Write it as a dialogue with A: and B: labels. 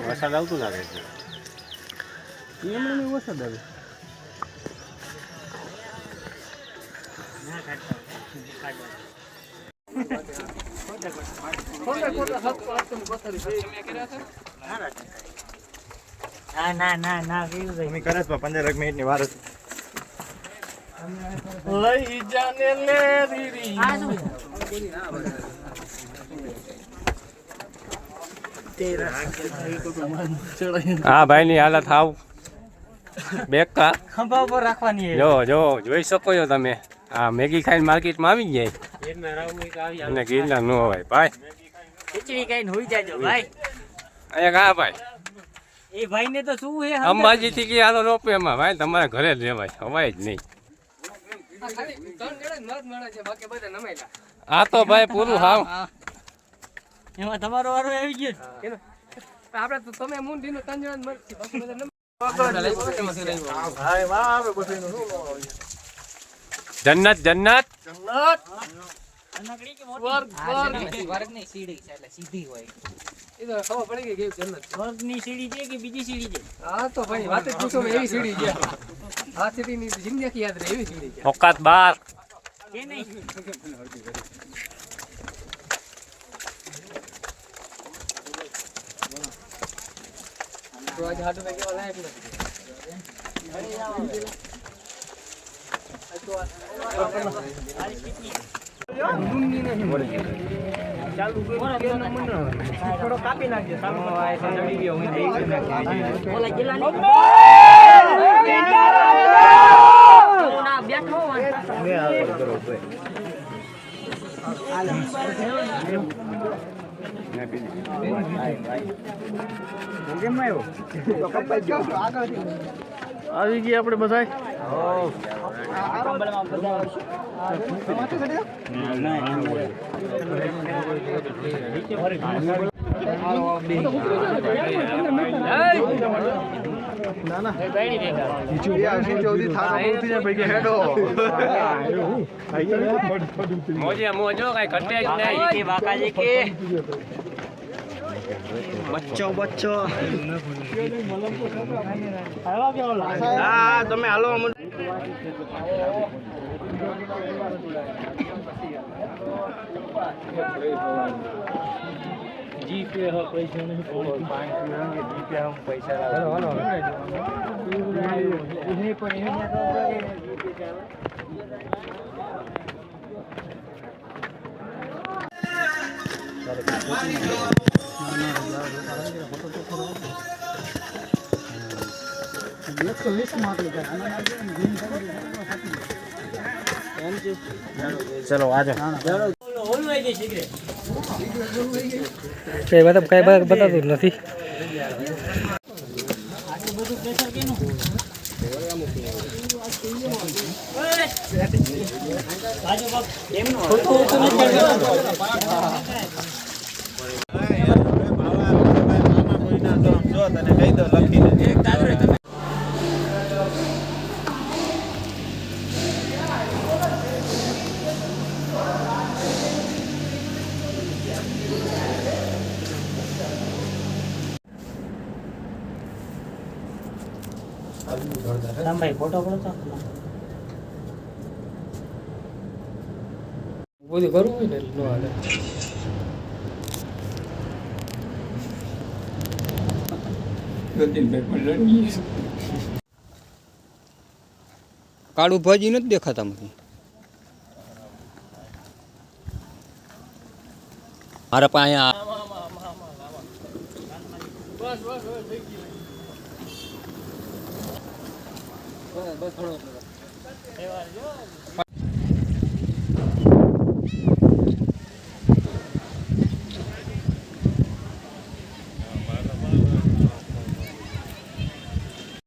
A: વરસાદ આવતું લાગે છે.
B: એમણે વરસાદ આવે.
C: ના
A: કરે 15 મિનિટની વાર હતી.
B: લઈ જાને લે રીરી.
A: હા ભાઈ ની હાલત હાવ બેકાર.
C: ખંભા ઉપર રાખવાની.
A: જો જોઈ શકો છો તમે. આ મેગી ખાઈને માર્કેટમાં આવી જાય અને ગીરના ન હોય ભાઈ.
C: ખીચડી ખાઈને હોઈ જાજો ભાઈ.
A: અહીંયા કા ભાઈ
C: એ ભાઈ ને તો શું હે
A: અંબાજી થી કે આલો રોપે એમાં ભાઈ તમારે ઘરે જ રહેવાય હવાય જ નહીં. આ તો ભાઈ પૂરું હાવ.
C: એમાં તમારો વારો આવી ગયો.
B: આપણે તો તમે મુંડી નો 3 જણા મરતી બાકી
A: જન્નત જન્નત
C: વર્ગની સીડી છે એટલે સીધી હોય.
B: એ તો ખબર પડી ગઈ જન્નત.
C: વર્ગની સીડી છે કે બીજી સીડી છે?
B: હા તો ભાઈ વાત જ પૂછો એવી સીડી છે. આ સીડીની જિંદગી યાદ રહે એવી સીડી છે.
A: ઓકાત બાર
C: કે નહીં?
B: તો આજે હાટુ ભાઈ કેવા લાયક નથી.
C: થોડો કાપી નાખજો.
B: આવી ગયા આપણે બધા.
A: મોજે મોજો કઈ ઘટે જ નહીં.
C: બાકાજી કે
B: બચ્ચો હા તમે હાલો.
C: જીપે હો પૈસા નહીં.
A: જીપે હમ પૈસા ચલો આજો.
B: કઈ બતાતું નથી.
C: ભાઈ ફોટો પડતો
B: બધું કરવું હોય ને નો હાલે.
D: કાળું ભાજી નથી દેખાતા મને. મારા પાસે